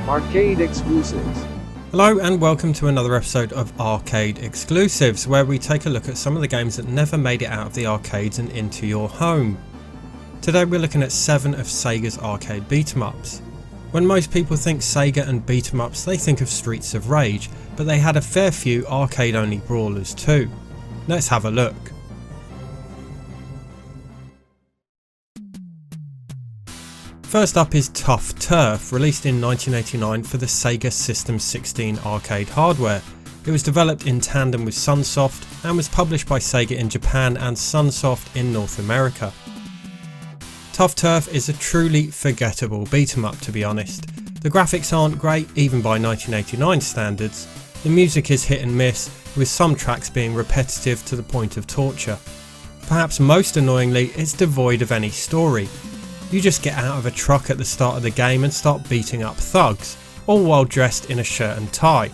Arcade Exclusives. Hello and welcome to another episode of Arcade Exclusives, where we take a look at some of the games that never made it out of the arcades and into your home. Today we're looking at 7 of Sega's arcade beat-em-ups. When most people think Sega and beat-em-ups, they think of Streets of Rage, but they had a fair few arcade-only brawlers too. Let's have a look. First up is Tough Turf, released in 1989 for the Sega System 16 arcade hardware. It was developed in tandem with Sunsoft and was published by Sega in Japan and Sunsoft in North America. Tough Turf is a truly forgettable beat-em-up, to be honest. The graphics aren't great even by 1989 standards. The music is hit and miss, with some tracks being repetitive to the point of torture. Perhaps most annoyingly, it's devoid of any story. You just get out of a truck at the start of the game and start beating up thugs, all while dressed in a shirt and tie.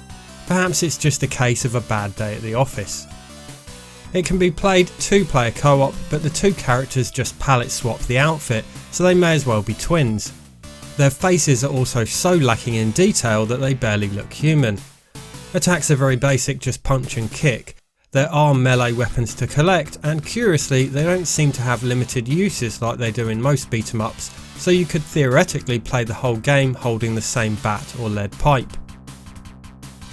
Perhaps it's just a case of a bad day at the office. It can be played 2-player co-op, but the two characters just palette swap the outfit, so they may as well be twins. Their faces are also so lacking in detail that they barely look human. Attacks are very basic, just punch and kick. There are melee weapons to collect, and curiously they don't seem to have limited uses like they do in most beat-em-ups, so you could theoretically play the whole game holding the same bat or lead pipe.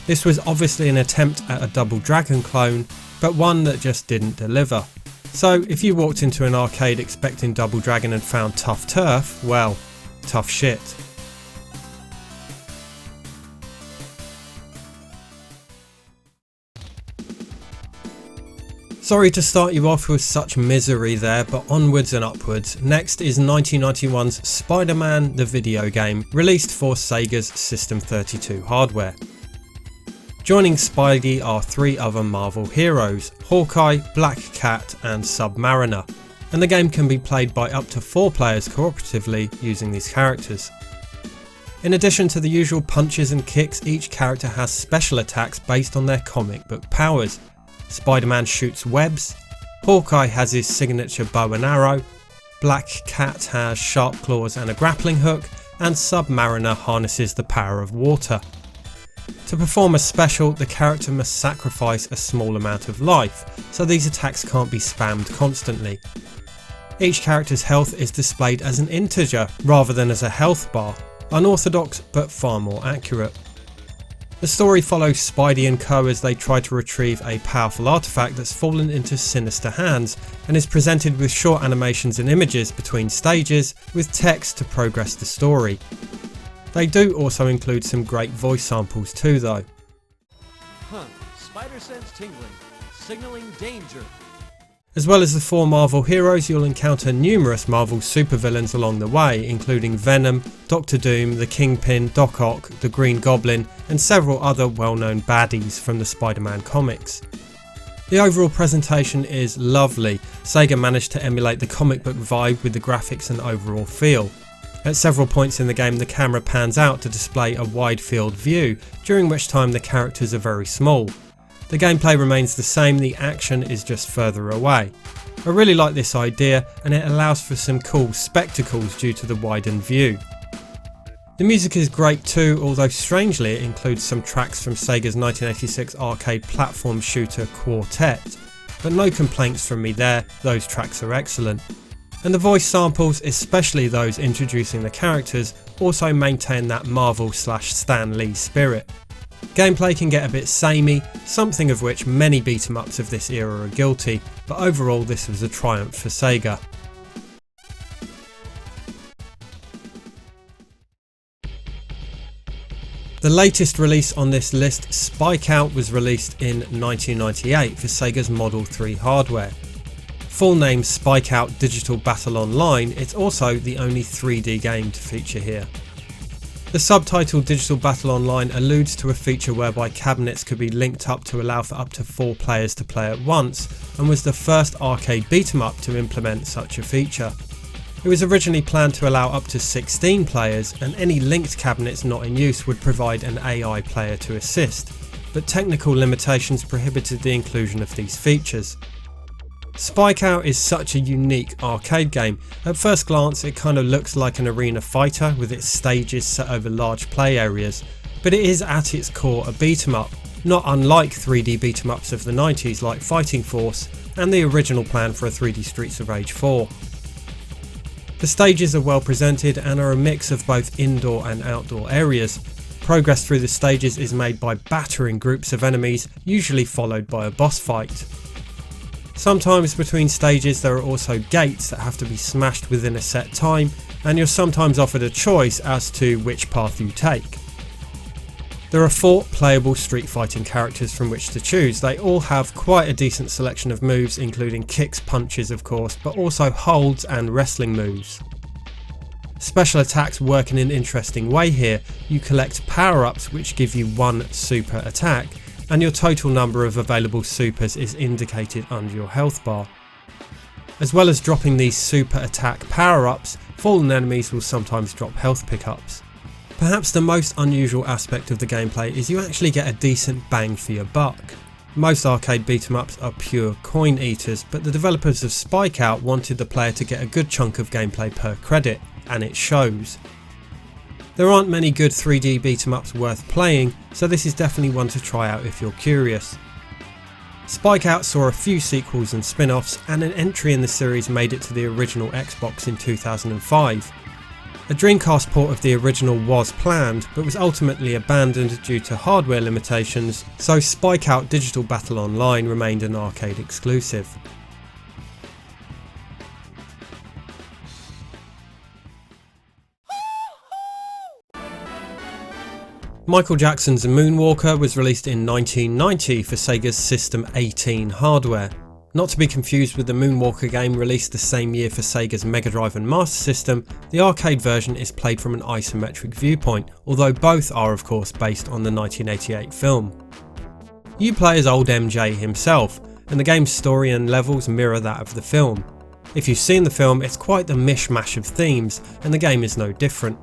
This was obviously an attempt at a Double Dragon clone, but one that just didn't deliver. So if you walked into an arcade expecting Double Dragon and found Tough Turf, well, tough shit. Sorry to start you off with such misery there, but onwards and upwards. Next is 1991's SpiderMan the video game, released for Sega's System 32 hardware. Joining Spidey are 3 other Marvel heroes, Hawkeye, Black Cat and Submariner, and the game can be played by up to 4 players cooperatively using these characters. In addition to the usual punches and kicks, each character has special attacks based on their comic book powers. Spider-Man shoots webs, Hawkeye has his signature bow and arrow, Black Cat has sharp claws and a grappling hook, and Submariner harnesses the power of water. To perform a special, the character must sacrifice a small amount of life, so these attacks can't be spammed constantly. Each character's health is displayed as an integer rather than as a health bar, unorthodox but far more accurate. The story follows Spidey and co as they try to retrieve a powerful artifact that's fallen into sinister hands, and is presented with short animations and images between stages with text to progress the story. They do also include some great voice samples too though. Spider sense tingling, signaling danger. As well as the 4 Marvel heroes, you'll encounter numerous Marvel supervillains along the way, including Venom, Doctor Doom, the Kingpin, Doc Ock, the Green Goblin and several other well-known baddies from the Spider-Man comics. The overall presentation is lovely. Sega managed to emulate the comic book vibe with the graphics and overall feel. At several points in the game the camera pans out to display a wide field view, during which time the characters are very small. The gameplay remains the same, the action is just further away. I really like this idea and it allows for some cool spectacles due to the widened view. The music is great too, although strangely it includes some tracks from Sega's 1986 arcade platform shooter Quartet. But no complaints from me there, those tracks are excellent. And the voice samples, especially those introducing the characters, also maintain that Marvel/Stan Lee spirit. Gameplay can get a bit samey, something of which many beat-em-ups of this era are guilty, but overall this was a triumph for Sega. The latest release on this list, SpikeOut, was released in 1998 for Sega's Model 3 hardware. Full name SpikeOut Digital Battle Online, it's also the only 3D game to feature here. The subtitle Digital Battle Online alludes to a feature whereby cabinets could be linked up to allow for up to 4 players to play at once, and was the first arcade beat-em-up to implement such a feature. It was originally planned to allow up to 16 players, and any linked cabinets not in use would provide an AI player to assist, but technical limitations prohibited the inclusion of these features. SpikeOut is such a unique arcade game. At first glance it kind of looks like an arena fighter with its stages set over large play areas, but it is at its core a beat 'em up, not unlike 3D beat 'em ups of the 90s like Fighting Force and the original plan for a 3D Streets of Rage 4. The stages are well presented and are a mix of both indoor and outdoor areas. Progress through the stages is made by battering groups of enemies, usually followed by a boss fight. Sometimes between stages there are also gates that have to be smashed within a set time, and you're sometimes offered a choice as to which path you take. There are 4 playable street fighting characters from which to choose. They all have quite a decent selection of moves, including kicks, punches of course, but also holds and wrestling moves. Special attacks work in an interesting way here. You collect power-ups which give you 1 super attack, and your total number of available supers is indicated under your health bar. As well as dropping these super attack power-ups, fallen enemies will sometimes drop health pickups. Perhaps the most unusual aspect of the gameplay is you actually get a decent bang for your buck. Most arcade beat 'em ups are pure coin eaters, but the developers of SpikeOut wanted the player to get a good chunk of gameplay per credit, and it shows. There aren't many good 3D beat 'em ups worth playing, so this is definitely one to try out if you're curious. SpikeOut saw a few sequels and spin-offs, and an entry in the series made it to the original Xbox in 2005. A Dreamcast port of the original was planned, but was ultimately abandoned due to hardware limitations, so SpikeOut Digital Battle Online remained an arcade exclusive. Michael Jackson's Moonwalker was released in 1990 for Sega's System 18 hardware. Not to be confused with the Moonwalker game released the same year for Sega's Mega Drive and Master System, the arcade version is played from an isometric viewpoint, although both are of course based on the 1988 film. You play as old MJ himself, and the game's story and levels mirror that of the film. If you've seen the film, it's quite the mishmash of themes, and the game is no different.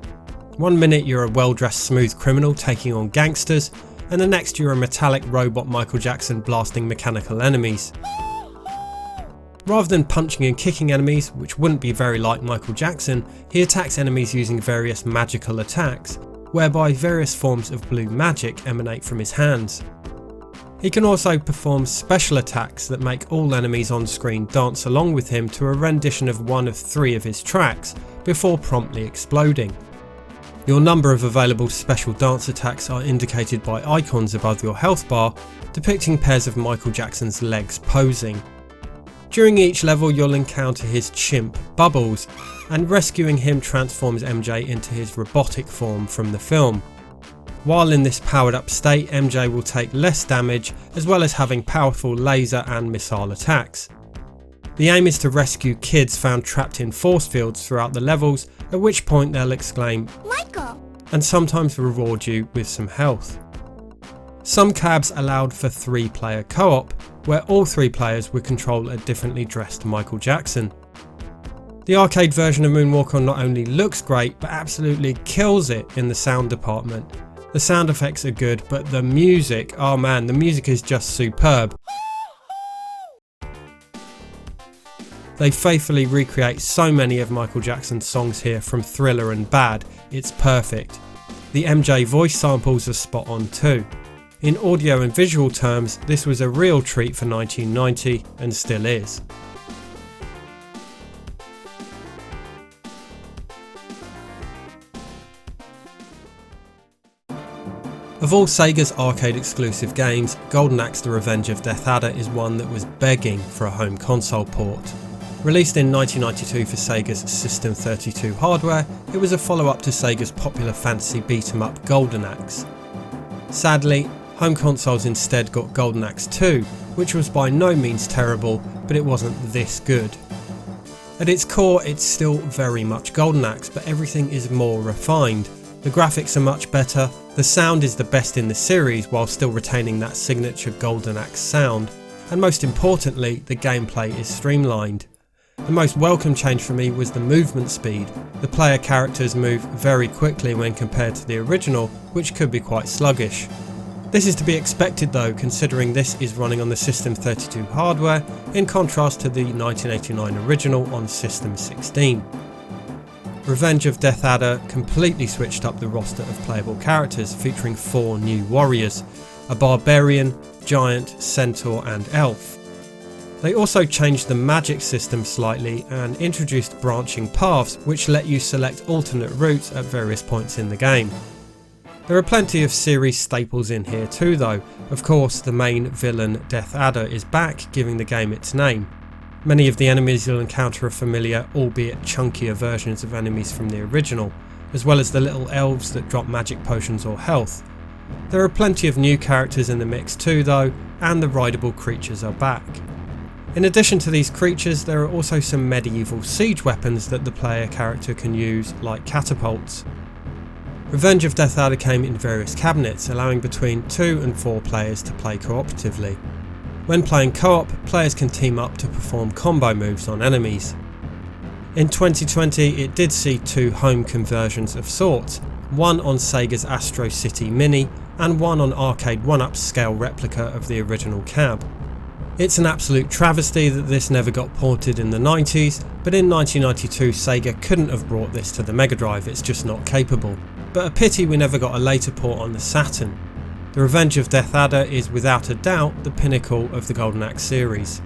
One minute you're a well-dressed smooth criminal taking on gangsters, and the next you're a metallic robot Michael Jackson blasting mechanical enemies. Rather than punching and kicking enemies, which wouldn't be very like Michael Jackson, he attacks enemies using various magical attacks, whereby various forms of blue magic emanate from his hands. He can also perform special attacks that make all enemies on screen dance along with him to a rendition of one of 3 of his tracks, before promptly exploding. Your number of available special dance attacks are indicated by icons above your health bar, depicting pairs of Michael Jackson's legs posing. During each level you'll encounter his chimp Bubbles, and rescuing him transforms MJ into his robotic form from the film. While in this powered up state, MJ will take less damage, as well as having powerful laser and missile attacks. The aim is to rescue kids found trapped in force fields throughout the levels, at which point they'll exclaim "Michael!" and sometimes reward you with some health. Some cabs allowed for 3-player co-op, where all 3 players would control a differently dressed Michael Jackson. The arcade version of Moonwalker not only looks great, but absolutely kills it in the sound department. The sound effects are good, but the music, oh man, the music is just superb. They faithfully recreate so many of Michael Jackson's songs here, from Thriller and Bad, it's perfect. The MJ voice samples are spot on too. In audio and visual terms, this was a real treat for 1990 and still is. Of all Sega's arcade exclusive games, Golden Axe: The Revenge of Death Adder is one that was begging for a home console port. Released in 1992 for Sega's System 32 hardware, it was a follow-up to Sega's popular fantasy beat-em-up Golden Axe. Sadly, home consoles instead got Golden Axe 2, which was by no means terrible, but it wasn't this good. At its core, it's still very much Golden Axe, but everything is more refined. The graphics are much better, the sound is the best in the series while still retaining that signature Golden Axe sound, and most importantly, the gameplay is streamlined. The most welcome change for me was the movement speed. The player characters move very quickly when compared to the original, which could be quite sluggish. This is to be expected though, considering this is running on the System 32 hardware, in contrast to the 1989 original on System 16. Revenge of Death Adder completely switched up the roster of playable characters, featuring 4 new warriors: a barbarian, giant, centaur and elf. They also changed the magic system slightly and introduced branching paths which let you select alternate routes at various points in the game. There are plenty of series staples in here too though. Of course, the main villain Death Adder is back, giving the game its name. Many of the enemies you'll encounter are familiar, albeit chunkier versions of enemies from the original, as well as the little elves that drop magic potions or health. There are plenty of new characters in the mix too though, and the rideable creatures are back. In addition to these creatures, there are also some medieval siege weapons that the player character can use, like catapults. Revenge of Death Adder came in various cabinets, allowing between 2 and 4 players to play cooperatively. When playing co-op, players can team up to perform combo moves on enemies. In 2020 it did see 2 home conversions of sorts, one on Sega's Astro City Mini and one on Arcade 1-Up's scale replica of the original cab. It's an absolute travesty that this never got ported in the 90s, but in 1992 Sega couldn't have brought this to the Mega Drive, it's just not capable. But a pity we never got a later port on the Saturn. The Revenge of Death Adder is without a doubt the pinnacle of the Golden Axe series.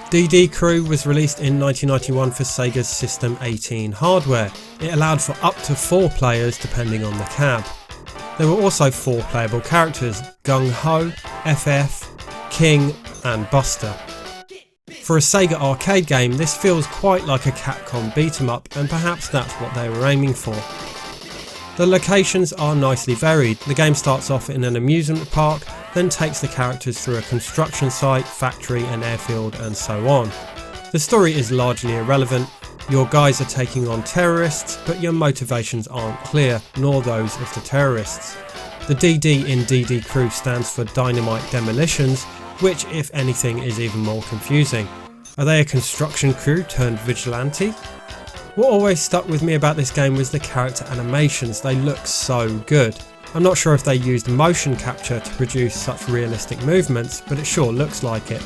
DD Crew was released in 1991 for Sega's System 18 hardware. It allowed for up to 4 players depending on the cab. There were also 4 playable characters: Gung Ho, FF, King and Buster. For a Sega arcade game, this feels quite like a Capcom beat 'em up, and perhaps that's what they were aiming for. The locations are nicely varied. The game starts off in an amusement park, then takes the characters through a construction site, factory, an airfield and so on. The story is largely irrelevant. Your guys are taking on terrorists, but your motivations aren't clear, nor those of the terrorists. The DD in DD Crew stands for Dynamite Demolitions, which if anything is even more confusing. Are they a construction crew turned vigilante? What always stuck with me about this game was the character animations. They look so good. I'm not sure if they used motion capture to produce such realistic movements, but it sure looks like it.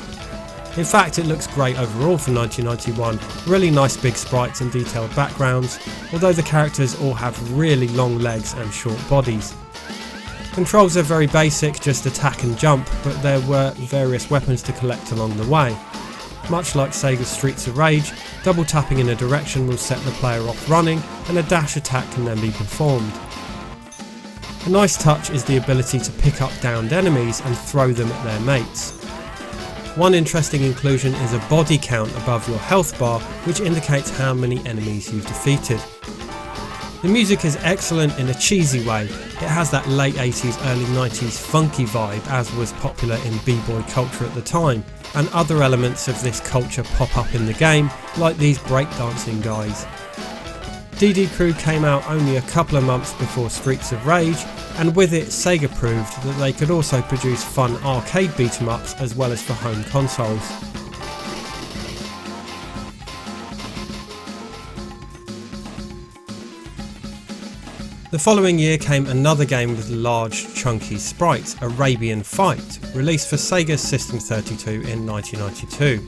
In fact, it looks great overall for 1991, really nice big sprites and detailed backgrounds, although the characters all have really long legs and short bodies. Controls are very basic, just attack and jump, but there were various weapons to collect along the way. Much like Sega's Streets of Rage, double tapping in a direction will set the player off running, and a dash attack can then be performed. A nice touch is the ability to pick up downed enemies and throw them at their mates. One interesting inclusion is a body count above your health bar, which indicates how many enemies you've defeated. The music is excellent in a cheesy way. It has that late 80s, early 90s funky vibe, as was popular in b-boy culture at the time, and other elements of this culture pop up in the game, like these breakdancing guys. DD Crew came out only a couple of months before Streets of Rage, and with it Sega proved that they could also produce fun arcade beat-em-ups as well as for home consoles. The following year came another game with large chunky sprites, Arabian Fight, released for Sega's System 32 in 1992.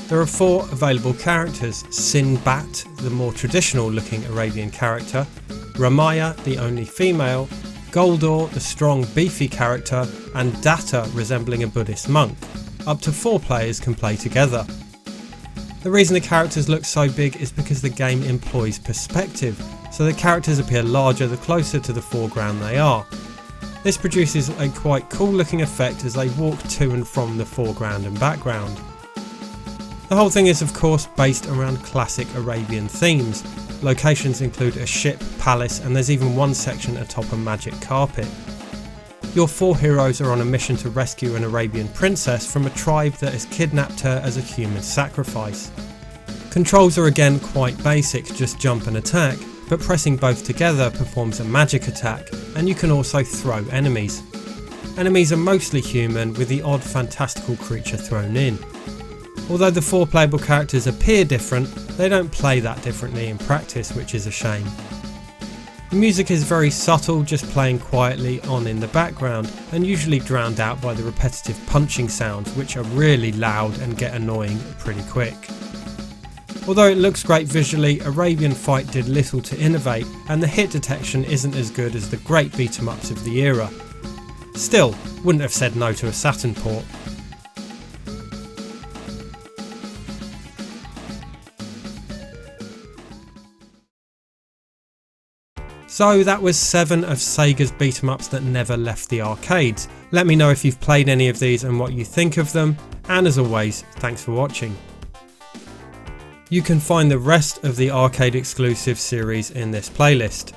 There are 4 available characters: Sinbat, the more traditional looking Arabian character, Ramaya, the only female, Goldor, the strong beefy character, and Datta, resembling a Buddhist monk. Up to 4 players can play together. The reason the characters look so big is because the game employs perspective, so the characters appear larger the closer to the foreground they are. This produces a quite cool looking effect as they walk to and from the foreground and background. The whole thing is of course based around classic Arabian themes. Locations include a ship, palace, and there's even one section atop a magic carpet. Your 4 heroes are on a mission to rescue an Arabian princess from a tribe that has kidnapped her as a human sacrifice. Controls are again quite basic, just jump and attack, but pressing both together performs a magic attack, and you can also throw enemies. Enemies are mostly human, with the odd fantastical creature thrown in. Although the 4 playable characters appear different, they don't play that differently in practice, which is a shame. The music is very subtle, just playing quietly on in the background, and usually drowned out by the repetitive punching sounds, which are really loud and get annoying pretty quick. Although it looks great visually, Arabian Fight did little to innovate, and the hit detection isn't as good as the great beat-em-ups of the era. Still, wouldn't have said no to a Saturn port. So that was 7 of Sega's beat-em-ups that never left the arcades. Let me know if you've played any of these and what you think of them, and as always, thanks for watching. You can find the rest of the arcade exclusive series in this playlist.